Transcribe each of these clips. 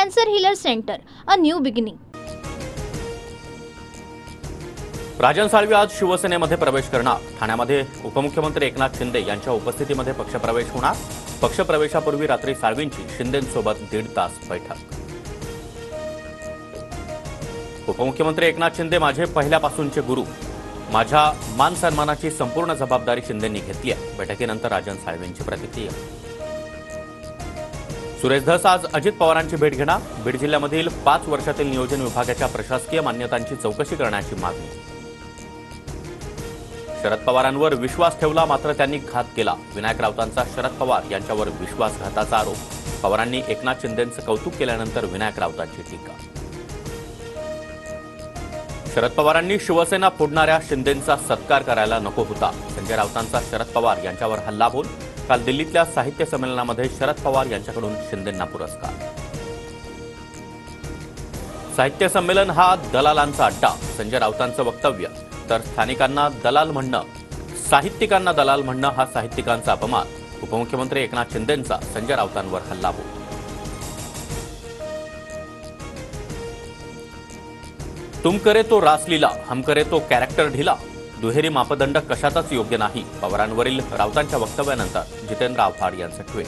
Cancer healer centre, a new beginning. Rajan Salvi आज शिवसेनेमध्ये प्रवेश करणार. ठाण्यामध्ये उपमुख्यमंत्री एकनाथ शिंदे यांच्या उपस्थितीमध्ये पक्षप्रवेश होणार. पक्षप्रवेशापूर्वी रात्री साळवींची शिंदेंसोबत 1.5 तास बैठक. उपमुख्यमंत्री एकनाथ शिंदे माझे पहिल्यापासूनचे गुरु. माझ्या मान सन्मानाची संपूर्ण जबाबदारी शिंदेंनी घेतली आहे. बैठकीनंतर राजन साळवींची प्रतिक्रिया. सुरेश धस आज अजित पवारांची भेट घेणार. बीड जिल्ह्यामधील 5 वर्षातील नियोजन विभागाच्या प्रशासकीय मान्यतांची चौकशी करण्याची मागणी. शरद पवारांवर विश्वास ठेवला, मात्र त्यांनी घात केला. विनायक राऊतांचा शरद पवार यांच्यावर विश्वासघाताचा आरोप. पवारांनी एकनाथ शिंदेंचं कौतुक केल्यानंतर विनायक राऊतांची टीका. शरद पवारांनी शिवसेना फोडणाऱ्या शिंदेंचा सत्कार करायला नको होता. संजय राऊतांचा शरद पवार यांच्यावर हल्लाबोल. काल दिल्लीतल्या साहित्य संमेलनामध्ये शरद पवार यांच्याकडून शिंदेंना पुरस्कार. साहित्य संमेलन हा दलालांचा अड्डा. संजय राऊतांचं वक्तव्य. तर स्थानिकांना दलाल म्हणणं, साहित्यिकांना दलाल म्हणणं हा साहित्यिकांचा अपमान. उपमुख्यमंत्री एकनाथ शिंदेंचा संजय राऊतांवर हल्लाबोल. तुम करे तो रासलीला, हम करे तो कॅरेक्टर ढिला. दुहेरी मापदंड कशातच योग्य नाही. पवारांवरील राऊतांच्या वक्तव्यानंतर जितेंद्र आव्हाड यांचं ट्विट.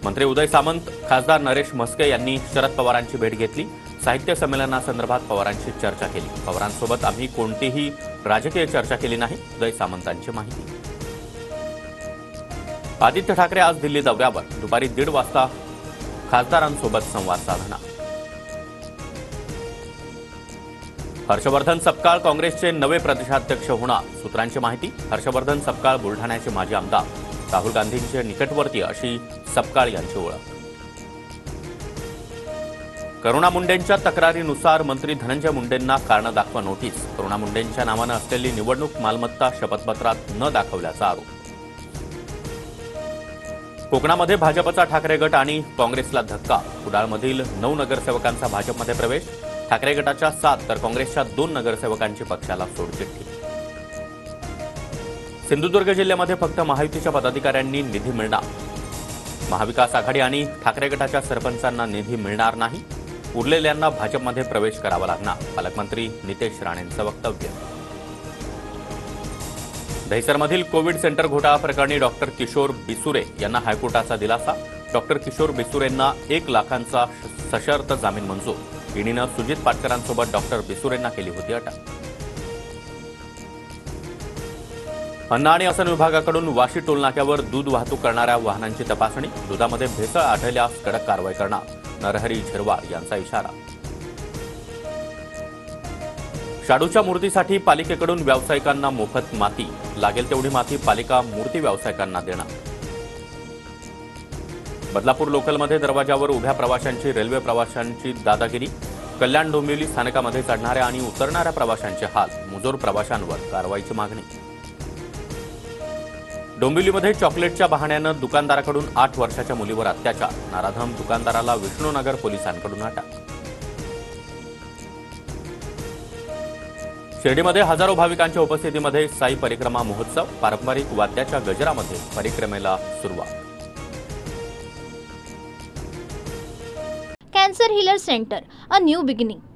मंत्री उदय सामंत, खासदार नरेश म्हस्के यांनी शरद पवारांची भेट घेतली. साहित्य संमेलनासंदर्भात पवारांशी चर्चा केली. पवारांसोबत आम्ही कोणतीही राजकीय चर्चा केली नाही. उदय सामंतांची माहिती. आदित्य ठाकरे आज दिल्ली दौऱ्यावर. दुपारी 1:30 वाजता खासदारांसोबत संवाद साधणार. हर्षवर्धन सपकाळ काँग्रेसचे नवे प्रदेशाध्यक्ष होणार. सूत्रांची माहिती. हर्षवर्धन सपकाळ बुलढाण्याचे माजी आमदार. राहुल गांधींचे निकटवर्तीय अशी सपकाळ यांची ओळख. करुणा मुंडेंच्या तक्रारीनुसार मंत्री धनंजय मुंडेंना कारण दाखवा नोटीस. करुणा मुंडेंच्या नावानं असलेली निवडणूक मालमत्ता शपथपत्रात न दाखवल्याचा आरोप. कोकणामध्ये भाजपचा ठाकरे गट आणि काँग्रेसला धक्का. कुडाळमधील 9 नगरसेवकांचा भाजपमध्ये प्रवेश. ठाकरे गटाच्या 7 तर काँग्रेसच्या 2 नगरसेवकांची पक्षाला सोडचिठ्ठी. सिंधुदुर्ग जिल्ह्यामध्ये फक्त महायुतीच्या पदाधिकाऱ्यांनी निधी मिळणार. महाविकास आघाडी आणि ठाकरे गटाच्या सरपंचांना निधी मिळणार नाही. उरलेल्यांना भाजपमध्ये प्रवेश करावा लागणार. पालकमंत्री नितेश राणेंचं वक्तव्य. दहिसरमधील कोविड सेंटर घोटाळा प्रकरणी डॉक्टर किशोर बिसुरे यांना हायकोर्टाचा दिलासा. डॉक्टर किशोर बिसुरेंना 1 लाखांचा सशर्त जामीन मंजूर. ईडीनं सुजित पाटकरांसोबत डॉक्टर बिसुरेंना केली होती अटक. अन्न आणि औषध विभागाकडून वाशी टोलनाक्यावर दूध वाहतूक करणाऱ्या वाहनांची तपासणी. दुधामध्ये भेसळ आढळल्यास कडक कारवाई करणार. नरहरी झिरवाळ यांचा इशारा. शाडूच्या मूर्तीसाठी पालिकेकडून व्यावसायिकांना मोफत माती. लागेल तेवढी माती पालिका मूर्ती व्यावसायिकांना देणार. बदलापूर लोकलमध्ये दरवाजावर उभ्या प्रवाशांची रेल्वे प्रवाशांची दादागिरी. कल्याण डोंबिवली स्थानकामध्ये चढणाऱ्या आणि उतरणाऱ्या प्रवाशांचे हाल. मुजोर प्रवाशांवर कारवाईची मागणी. डोंबिवलीमध्ये चॉकलेटच्या बहाण्यानं दुकानदाराकडून 8 वर्षाच्या मुलीवर अत्याचार. नाराधम दुकानदाराला विष्णूनगर पोलिसांकडून अटक. शिर्डीमध्ये हजारो भाविकांच्या उपस्थितीमध्ये साई परिक्रमा महोत्सव. पारंपरिक वाद्याच्या गजरामध्ये परिक्रमेला सुरुवात. Cancer healer centre, a new beginning.